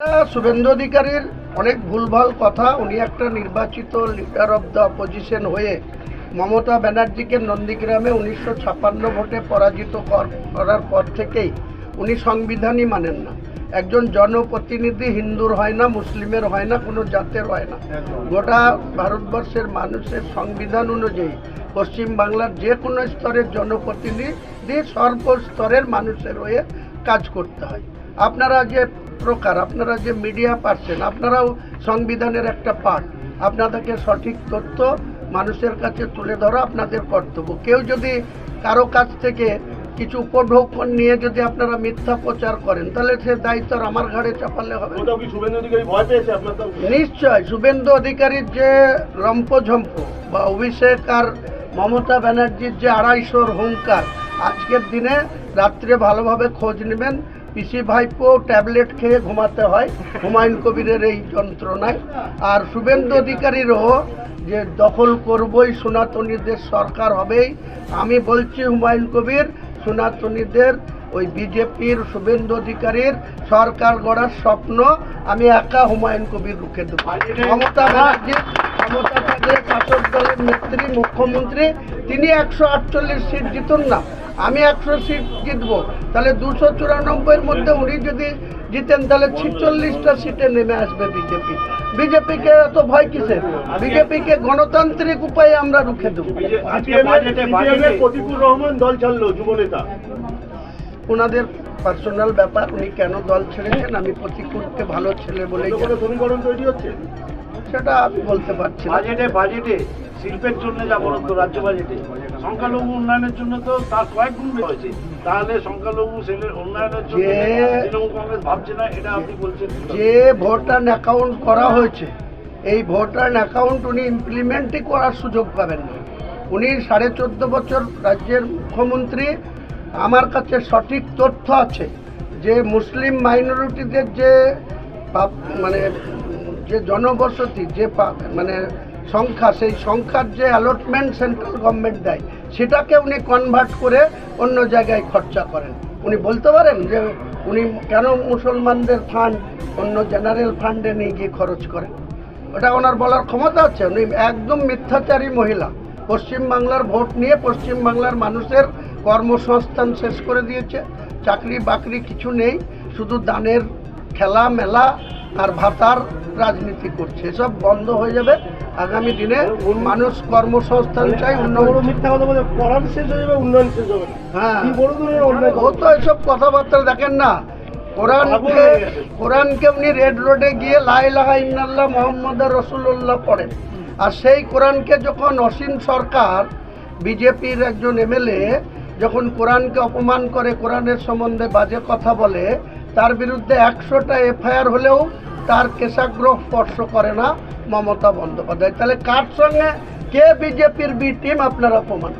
শুভেন্দু অধিকারীর অনেক ভুলভাল কথা। উনি একটা নির্বাচিত লিডার অব দ্য অপোজিশন হয়ে মমতা ব্যানার্জিকে নন্দীগ্রামে 1956 ভোটে পরাজিত করার পর থেকেই উনি সংবিধানই মানেন না। একজন জনপ্রতিনিধি হিন্দুর হয় না, মুসলিমের হয় না, কোনো জাতের হয় না। গোটা ভারতবর্ষের মানুষের সংবিধান অনুযায়ী পশ্চিমবাংলার যে কোনো স্তরের জনপ্রতিনিধি সর্বস্তরের মানুষের হয়ে কাজ করতে হয়। আপনারা যে মিডিয়া পাচ্ছেন, আপনারাও সংবিধানের একটা পার্ট। আপনাদেরকে সঠিক তথ্য মানুষের কাছে তুলে ধরা আপনাদের কর্তব্য। কেউ যদি কারো কাছ থেকে কিছু উপঢৌকন নিয়ে যদি আপনারা মিথ্যা প্রচার করেন, তাহলে সে দায়িত্ব আমার ঘাড়ে চাপালে হবে। নিশ্চয় শুভেন্দু অধিকারীর যে লম্পঝম্প বা অভিষেক আর মমতা ব্যানার্জির যে 250 হুঙ্কার, আজকের দিনে রাত্রে ভালোভাবে খোঁজ নেবেন। পিসি ভাইপো ট্যাবলেট খেয়ে ঘুমাতে হয় হুমায়ুন কবিরের এই যন্ত্রণায়। আর শুভেন্দু অধিকারীরও যে দখল করবই, সনাতনীদের সরকার হবেই। আমি বলছি হুমায়ুন কবির, সনাতনীদের ওই বিজেপির শুভেন্দু অধিকারীর সরকার গড়ার স্বপ্ন আমি একা হুমায়ুন কবির রুখে দেব। মমতা ব্যানার্জির শাসক দলের নেত্রী, মুখ্যমন্ত্রী, তিনি 148 সিট জিতুন না, আমি 100 সিট জিতবো। তাহলে 294-এর মধ্যে উনি যদি জিতেন, তাহলে 46টা সিটে নেমে আসবে বিজেপি। বিজেপিকে এত ভয় কিসের? বিজেপিকে গণতান্ত্রিক উপায়ে আমরা রুখে দেবো। প্রতিকুর রহমান দল ছাড়লো, যুবনেতা। ওনাদের পার্সোনাল ব্যাপার, উনি কেন দল ছেড়েছেন। আমি প্রতিকুরকে ভালো ছেলে বলেই সমীকরণ তৈরি হচ্ছে, সেটা আমি বলতে পারছি না। বাজেটে শিল্পের জন্য যা বরাদ্দ রাজ্য বাজেটে, সংখ্যালঘু উন্নয়নের জন্য তো তার কয়েক গুণ হয়েছে। তাহলে সংখ্যালঘু সেলের উন্নয়নের জন্য তৃণমূল কংগ্রেস ভাবছে না, এটা আপনি বলছেন। যে ভোটার অ্যাকাউন্ট করা হয়েছে, এই ভোটার অ্যাকাউন্ট উনি ইমপ্লিমেন্টই করার সুযোগ পাবেন না। উনি 14.5 বছর রাজ্যের মুখ্যমন্ত্রী। আমার কাছে সঠিক তথ্য আছে যে মুসলিম মাইনরিটিদের যে যে জনবসতি, যে সংখ্যা, সেই সংখ্যার যে অ্যালটমেন্ট সেন্ট্রাল গভর্নমেন্ট দেয়, সেটাকে উনি কনভার্ট করে অন্য জায়গায় খরচা করেন। উনি বলতে পারেন যে উনি কেন মুসলমানদের ফান্ড অন্য জেনারেল ফান্ডে নিয়ে গিয়ে খরচ করেন? ওটা ওনার বলার ক্ষমতা আছে? উনি একদম মিথ্যাচারী মহিলা। পশ্চিমবাংলার ভোট নিয়ে পশ্চিমবাংলার মানুষের কর্মসংস্থান শেষ করে দিয়েছে। চাকরি বাকরি কিছু নেই, শুধু দানের খেলা মেলা আর ভাতার রাজনীতি করছে। এসব বন্ধ হয়ে যাবে আগামী দিনে। মানুষ কর্মসংস্থান চাই, উন্নয়ন। মিথ্যা কথা বলে পড়ান শেষ হয়ে যাবে, উন্নয়ন শেষ হবে। হ্যাঁ, ও তো এসব কথাবার্তা দেখেন না। কোরআনকে উনি রেড রোডে গিয়ে লা ইলাহা ইল্লাল্লাহ মুহাম্মাদুর রাসূলুল্লাহ পড়েন। আর সেই কোরআনকে যখন অসীম সরকার, বিজেপির একজন এমএলএ, যখন কোরআনকে অপমান করে, কোরআনের সম্বন্ধে বাজে কথা বলে, তার বিরুদ্ধে 100টা এফআইআর হলেও তার কেশাগ্রহ স্পর্শ করে না মমতা বন্দ্যোপাধ্যায়। তাহলে কার সঙ্গে কে বিজেপির বি টিম আপনারা প্রমাণ।